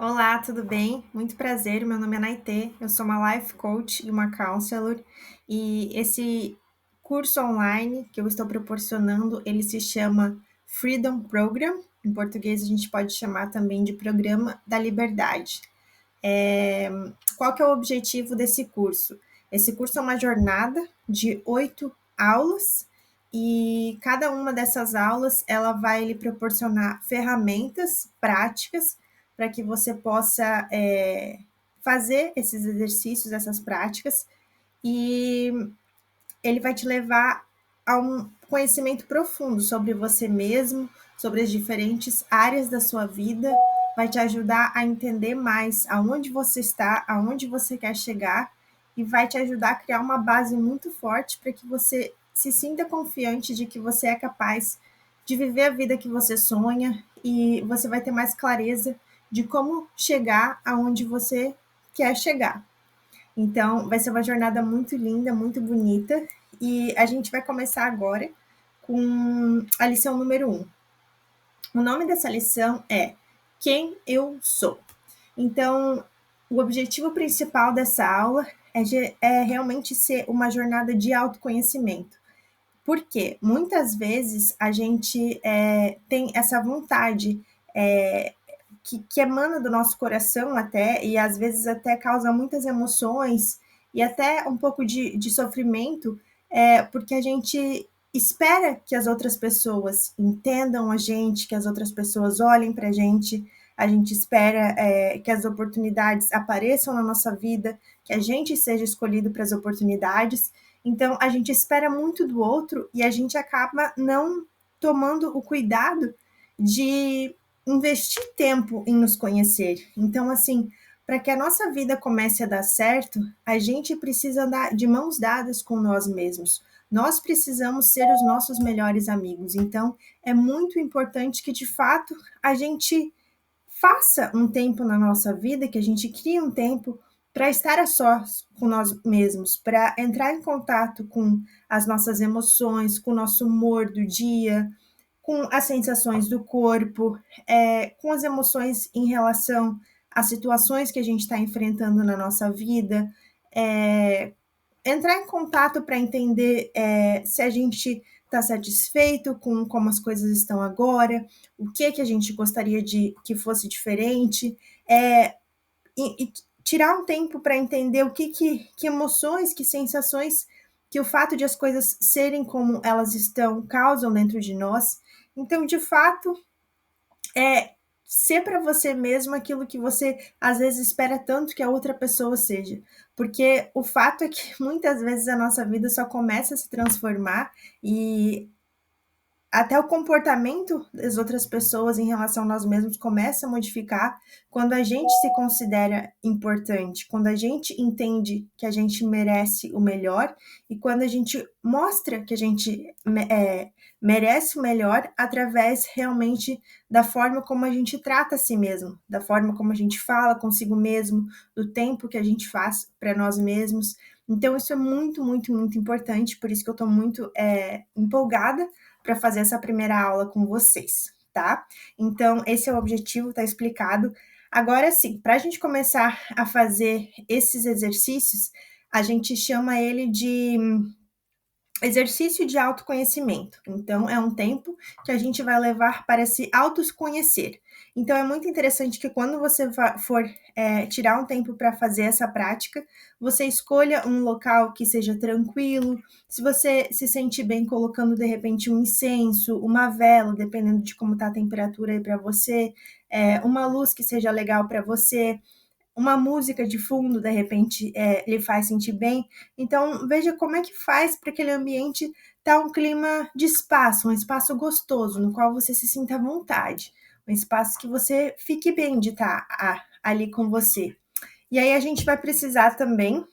Olá, tudo bem? Muito prazer, meu nome é Naitê, eu sou uma life coach e uma counselor, e esse curso online que eu estou proporcionando, ele se chama Freedom Program, em português a gente pode chamar também de Programa da Liberdade. Qual que é o objetivo desse curso? Esse curso é uma jornada de 8 aulas e cada uma dessas aulas ela vai lhe proporcionar ferramentas práticas para que você possa fazer esses exercícios, essas práticas, e ele vai te levar a um conhecimento profundo sobre você mesmo, sobre as diferentes áreas da sua vida, vai te ajudar a entender mais aonde você está, aonde você quer chegar e vai te ajudar a criar uma base muito forte para que você se sinta confiante de que você é capaz de viver a vida que você sonha e você vai ter mais clareza de como chegar aonde você quer chegar. Então, vai ser uma jornada muito linda, muito bonita. E a gente vai começar agora com a lição número 1. O nome dessa lição é Quem Eu Sou. Então, o objetivo principal dessa aula é realmente ser uma jornada de autoconhecimento. Porque muitas vezes a gente tem essa vontade é, que emana do nosso coração até, e às vezes até causa muitas emoções e até um pouco de sofrimento, porque a gente espera que as outras pessoas entendam a gente, que as outras pessoas olhem para a gente espera que as oportunidades apareçam na nossa vida, que a gente seja escolhido para as oportunidades. Então, a gente espera muito do outro e a gente acaba não tomando o cuidado de investir tempo em nos conhecer. Então, assim, para que a nossa vida comece a dar certo, a gente precisa andar de mãos dadas com nós mesmos. Nós precisamos ser os nossos melhores amigos. Então, é muito importante que, de fato, a gente faça um tempo na nossa vida, que a gente crie um tempo para estar a sós com nós mesmos, para entrar em contato com as nossas emoções, com o nosso humor do dia, com as sensações do corpo, com as emoções em relação às situações que a gente está enfrentando na nossa vida, entrar em contato para entender se a gente está satisfeito com como as coisas estão agora, o que a gente gostaria de que fosse diferente, e tirar um tempo para entender que emoções, que sensações que o fato de as coisas serem como elas estão causam dentro de nós. Então, de fato, ser para você mesmo aquilo que você às vezes espera tanto que a outra pessoa seja. Porque o fato é que muitas vezes a nossa vida só começa a se transformar e até o comportamento das outras pessoas em relação a nós mesmos começa a modificar quando a gente se considera importante, quando a gente entende que a gente merece o melhor e quando a gente mostra que a gente merece o melhor através realmente da forma como a gente trata a si mesmo, da forma como a gente fala consigo mesmo, do tempo que a gente faz para nós mesmos. Então, isso é muito, muito, muito importante, por isso que eu estou muito empolgada para fazer essa primeira aula com vocês, tá? Então, esse é o objetivo, tá explicado. Agora sim, para a gente começar a fazer esses exercícios, a gente chama ele de exercício de autoconhecimento. Então, é um tempo que a gente vai levar para se autoconhecer. Então, é muito interessante que quando você for tirar um tempo para fazer essa prática, você escolha um local que seja tranquilo. Se você se sentir bem colocando, de repente, um incenso, uma vela, dependendo de como está a temperatura aí para você, uma luz que seja legal para você, uma música de fundo, de repente, lhe faz sentir bem. Então, veja como é que faz para aquele ambiente estar um clima de espaço, um espaço gostoso, no qual você se sinta à vontade, um espaço que você fique bem de estar ali com você. E aí a gente vai precisar também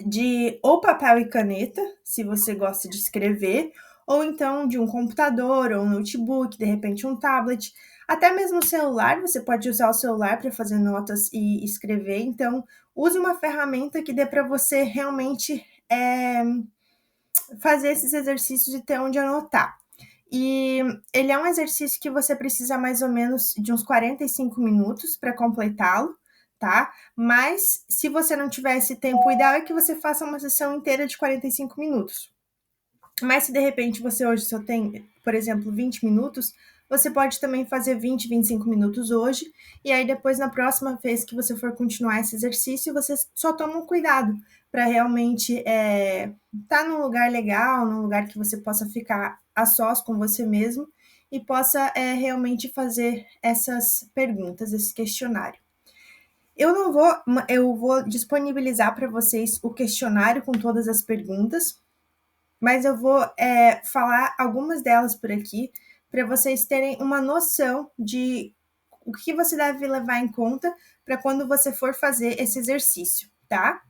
de ou papel e caneta, se você gosta de escrever, ou então de um computador ou um notebook, de repente um tablet, até mesmo o celular, você pode usar o celular para fazer notas e escrever, então use uma ferramenta que dê para você realmente fazer esses exercícios e ter onde anotar. E ele é um exercício que você precisa mais ou menos de uns 45 minutos para completá-lo, tá? Mas se você não tiver esse tempo, o ideal é que você faça uma sessão inteira de 45 minutos. Mas se de repente você hoje só tem, por exemplo, 20 minutos, você pode também fazer 20, 25 minutos hoje, e aí depois, na próxima vez que você for continuar esse exercício, você só toma um cuidado para realmente estar num lugar legal, num lugar que você possa ficar a sós com você mesmo e possa realmente fazer essas perguntas, esse questionário. Eu vou disponibilizar para vocês o questionário com todas as perguntas, mas eu vou falar algumas delas por aqui para vocês terem uma noção de o que você deve levar em conta para quando você for fazer esse exercício, tá?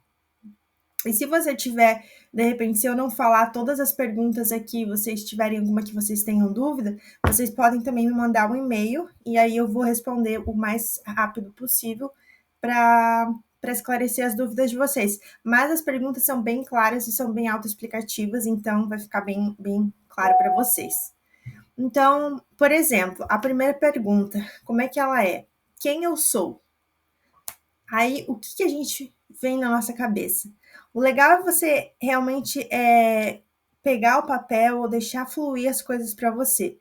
E se você tiver, de repente, se eu não falar todas as perguntas aqui, vocês tiverem alguma que vocês tenham dúvida, vocês podem também me mandar um e-mail e aí eu vou responder o mais rápido possível para esclarecer as dúvidas de vocês. Mas as perguntas são bem claras e são bem autoexplicativas, então vai ficar bem claro para vocês. Então, por exemplo, a primeira pergunta, como é que ela é? Quem eu sou? Aí, o que a gente vem na nossa cabeça? O legal é você realmente pegar o papel ou deixar fluir as coisas para você.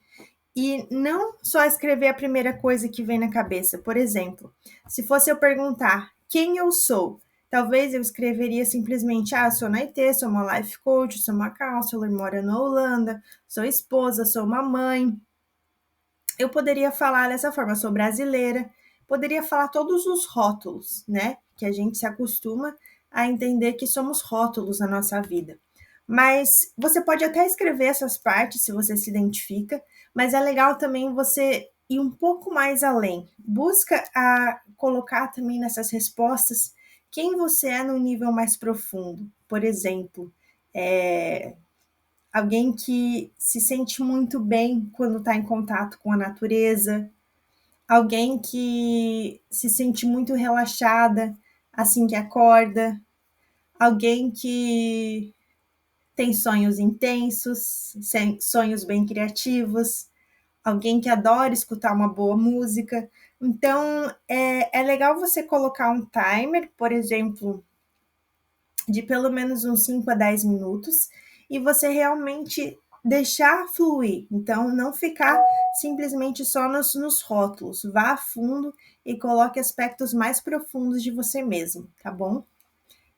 E não só escrever a primeira coisa que vem na cabeça. Por exemplo, se fosse eu perguntar quem eu sou, talvez eu escreveria simplesmente: eu sou Naitê, sou uma life coach, sou uma counselor, moro na Holanda, sou esposa, sou uma mãe. Eu poderia falar dessa forma: sou brasileira, poderia falar todos os rótulos, né? Que a gente se acostuma a entender que somos rótulos na nossa vida. Mas você pode até escrever essas partes se você se identifica, mas é legal também você ir um pouco mais além. Busca a colocar também nessas respostas quem você é no nível mais profundo. Por exemplo, alguém que se sente muito bem quando está em contato com a natureza, alguém que se sente muito relaxada assim que acorda, alguém que tem sonhos intensos, sonhos bem criativos, alguém que adora escutar uma boa música. Então, é legal você colocar um timer, por exemplo, de pelo menos uns 5 a 10 minutos, e você realmente deixar fluir. Então, não ficar simplesmente só nos rótulos. Vá a fundo e coloque aspectos mais profundos de você mesmo, tá bom?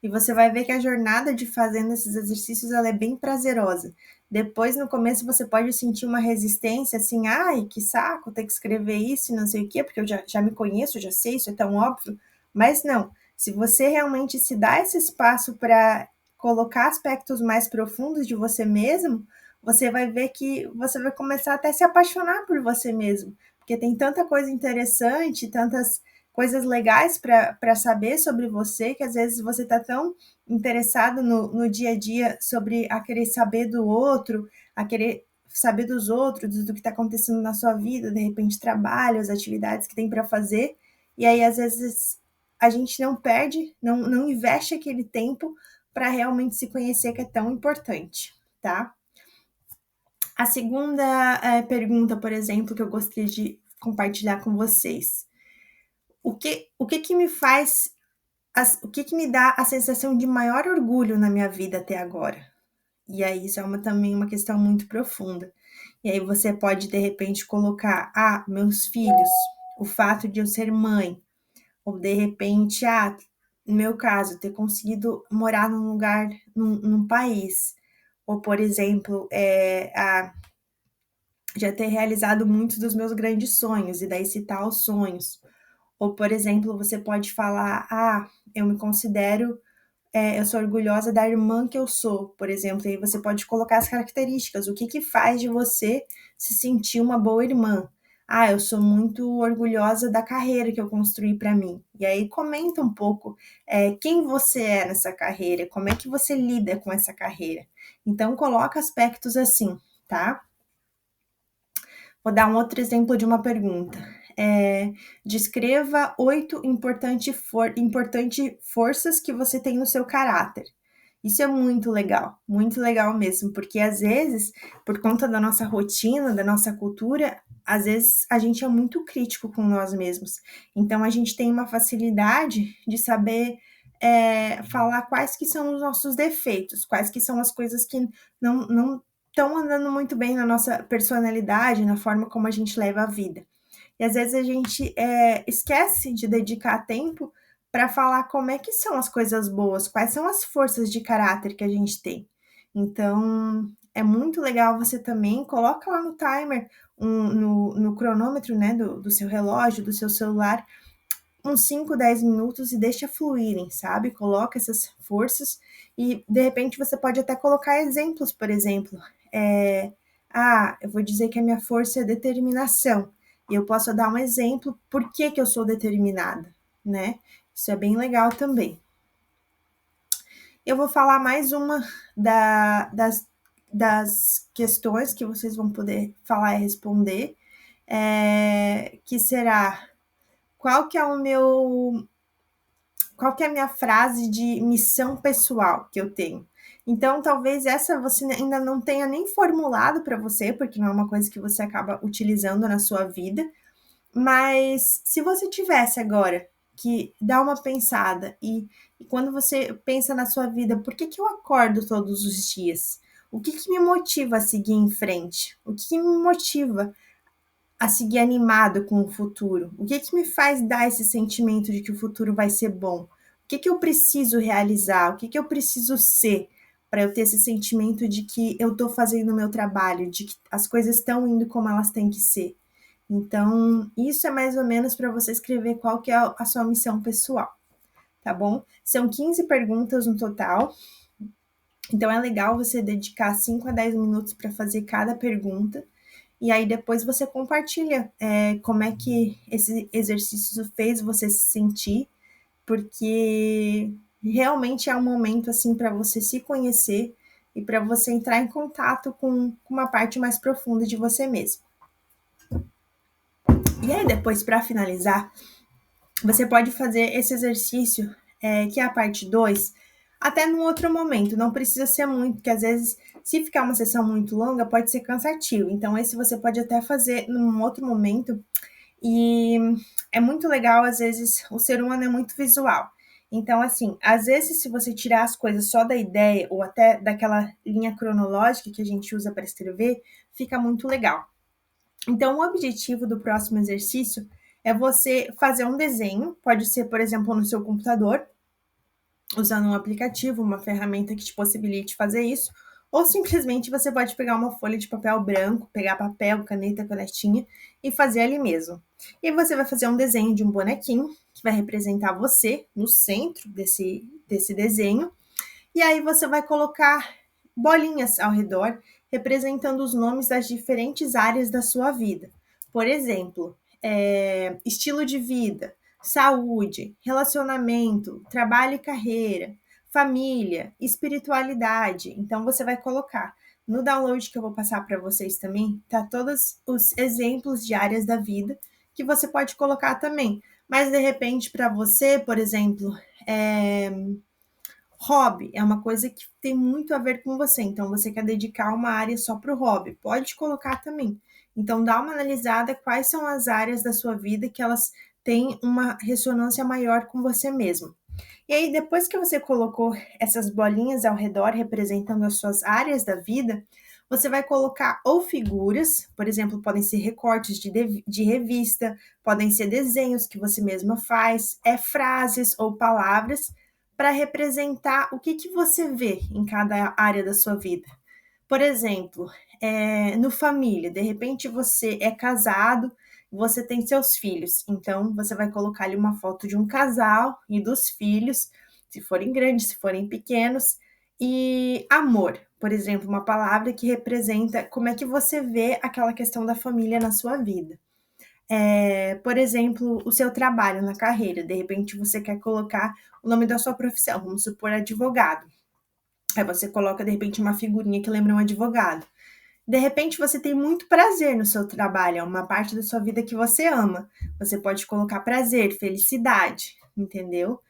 E você vai ver que a jornada de fazendo esses exercícios ela é bem prazerosa. Depois, no começo, você pode sentir uma resistência, assim, ai, que saco, ter que escrever isso e não sei o quê, porque eu já me conheço, já sei, isso é tão óbvio. Mas não, se você realmente se dá esse espaço para colocar aspectos mais profundos de você mesmo, você vai ver que você vai começar até a se apaixonar por você mesmo, porque tem tanta coisa interessante, tantas coisas legais para saber sobre você, que às vezes você está tão interessado no dia a dia sobre a querer saber do outro, a querer saber dos outros, do que está acontecendo na sua vida, de repente trabalho, as atividades que tem para fazer, e aí às vezes a gente não perde, não investe aquele tempo para realmente se conhecer, que é tão importante, tá? A segunda pergunta, por exemplo, que eu gostaria de compartilhar com vocês. O que me faz, o que me dá a sensação de maior orgulho na minha vida até agora? E aí isso é também uma questão muito profunda. E aí você pode, de repente, colocar, meus filhos, o fato de eu ser mãe, ou de repente, no meu caso, ter conseguido morar num lugar, num país, ou, por exemplo, já ter realizado muitos dos meus grandes sonhos, e daí citar os sonhos. Ou, por exemplo, você pode falar, eu me considero, eu sou orgulhosa da irmã que eu sou, por exemplo, e aí você pode colocar as características, o que faz de você se sentir uma boa irmã. Eu sou muito orgulhosa da carreira que eu construí para mim. E aí comenta um pouco quem você é nessa carreira, como é que você lida com essa carreira. Então, coloca aspectos assim, tá? Vou dar um outro exemplo de uma pergunta. Descreva 8 importantes forças que você tem no seu caráter. Isso é muito legal mesmo, porque às vezes, por conta da nossa rotina, da nossa cultura, às vezes a gente é muito crítico com nós mesmos. Então a gente tem uma facilidade de saber falar quais que são os nossos defeitos, quais que são as coisas que não estão andando muito bem na nossa personalidade, na forma como a gente leva a vida. E às vezes a gente esquece de dedicar tempo para falar como é que são as coisas boas, quais são as forças de caráter que a gente tem. Então, é muito legal você também coloca lá no timer, no cronômetro, né, do seu relógio, do seu celular, uns 5, 10 minutos e deixa fluírem, sabe? Coloca essas forças e de repente você pode até colocar exemplos, por exemplo, eu vou dizer que a minha força é determinação. E eu posso dar um exemplo por que eu sou determinada, né? Isso é bem legal também. Eu vou falar mais uma das questões que vocês vão poder falar e responder, que será qual que é o meu qual que é a minha frase de missão pessoal que eu tenho. Então, talvez essa você ainda não tenha nem formulado para você, porque não é uma coisa que você acaba utilizando na sua vida, mas se você tivesse agora que dar uma pensada e quando você pensa na sua vida, por que eu acordo todos os dias? O que me motiva a seguir em frente? O que me motiva a seguir animado com o futuro? O que me faz dar esse sentimento de que o futuro vai ser bom? O que eu preciso realizar? O que eu preciso ser para eu ter esse sentimento de que eu estou fazendo o meu trabalho, de que as coisas estão indo como elas têm que ser? Então, isso é mais ou menos para você escrever qual que é a sua missão pessoal, tá bom? São 15 perguntas no total. Então, é legal você dedicar 5 a 10 minutos para fazer cada pergunta. E aí depois você compartilha como é que esse exercício fez você se sentir, porque realmente é um momento assim para você se conhecer e para você entrar em contato com uma parte mais profunda de você mesmo. E aí depois, para finalizar, você pode fazer esse exercício, que é a parte 2, até num outro momento, não precisa ser muito, porque às vezes, se ficar uma sessão muito longa, pode ser cansativo. Então, esse você pode até fazer num outro momento. E é muito legal, às vezes, o ser humano é muito visual. Então, assim, às vezes, se você tirar as coisas só da ideia ou até daquela linha cronológica que a gente usa para escrever, fica muito legal. Então, o objetivo do próximo exercício é você fazer um desenho, pode ser, por exemplo, no seu computador, usando um aplicativo, uma ferramenta que te possibilite fazer isso, ou simplesmente você pode pegar uma folha de papel branco, pegar papel, caneta, canetinha e fazer ali mesmo. E você vai fazer um desenho de um bonequinho que vai representar você no centro desse desenho, e aí você vai colocar bolinhas ao redor, representando os nomes das diferentes áreas da sua vida. Por exemplo, estilo de vida, saúde, relacionamento, trabalho e carreira, família, espiritualidade. Então, você vai colocar. No download que eu vou passar para vocês também, tá todos os exemplos de áreas da vida que você pode colocar também. Mas, de repente, para você, por exemplo, hobby é uma coisa que tem muito a ver com você, então você quer dedicar uma área só para o hobby, pode colocar também. Então dá uma analisada quais são as áreas da sua vida que elas têm uma ressonância maior com você mesmo. E aí depois que você colocou essas bolinhas ao redor representando as suas áreas da vida, você vai colocar ou figuras, por exemplo, podem ser recortes de revista, podem ser desenhos que você mesma faz, frases ou palavras para representar o que você vê em cada área da sua vida. Por exemplo, no família, de repente você é casado, você tem seus filhos, então você vai colocar ali uma foto de um casal e dos filhos, se forem grandes, se forem pequenos, e amor, por exemplo, uma palavra que representa como é que você vê aquela questão da família na sua vida. Por exemplo, o seu trabalho na carreira. De repente, você quer colocar o nome da sua profissão, vamos supor advogado. Aí você coloca, de repente, uma figurinha que lembra um advogado. De repente, você tem muito prazer no seu trabalho, é uma parte da sua vida que você ama. Você pode colocar prazer, felicidade, entendeu?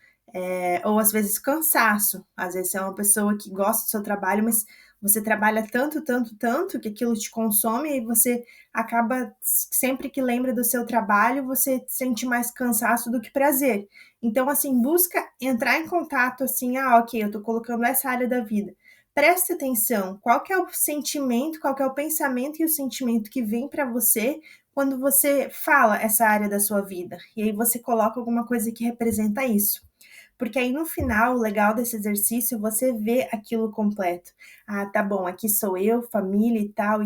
ou às vezes cansaço. Às vezes você é uma pessoa que gosta do seu trabalho, mas você trabalha tanto, tanto, tanto que aquilo te consome e você acaba, sempre que lembra do seu trabalho, você sente mais cansaço do que prazer. Então, assim, busca entrar em contato, assim, ok, eu tô colocando essa área da vida. Preste atenção, qual que é o sentimento, qual que é o pensamento e o sentimento que vem para você quando você fala essa área da sua vida. E aí você coloca alguma coisa que representa isso. Porque aí no final, o legal desse exercício, você vê aquilo completo. Ah, tá bom, aqui sou eu, família e tal,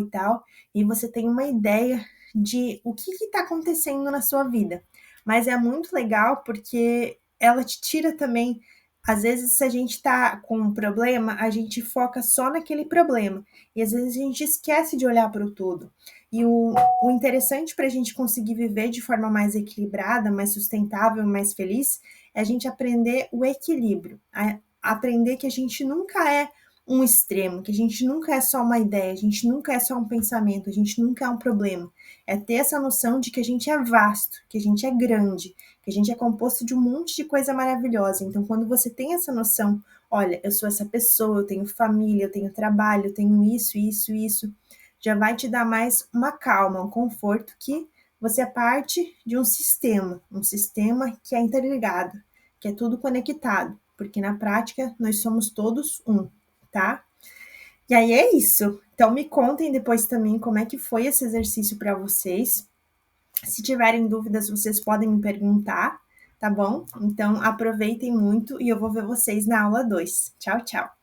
e você tem uma ideia de o que está acontecendo na sua vida. Mas é muito legal porque ela te tira também. Às vezes, se a gente tá com um problema, a gente foca só naquele problema. E às vezes a gente esquece de olhar para o todo. E o interessante para a gente conseguir viver de forma mais equilibrada, mais sustentável, mais feliz, é a gente aprender o equilíbrio, aprender que a gente nunca é um extremo, que a gente nunca é só uma ideia, a gente nunca é só um pensamento, a gente nunca é um problema. É ter essa noção de que a gente é vasto, que a gente é grande, que a gente é composto de um monte de coisa maravilhosa. Então, quando você tem essa noção, olha, eu sou essa pessoa, eu tenho família, eu tenho trabalho, eu tenho isso, isso, isso, já vai te dar mais uma calma, um conforto que você é parte de um sistema que é interligado, que é tudo conectado, porque na prática nós somos todos um, tá? E aí é isso. Então me contem depois também como é que foi esse exercício para vocês. Se tiverem dúvidas, vocês podem me perguntar, tá bom? Então aproveitem muito e eu vou ver vocês na aula 2. Tchau, tchau.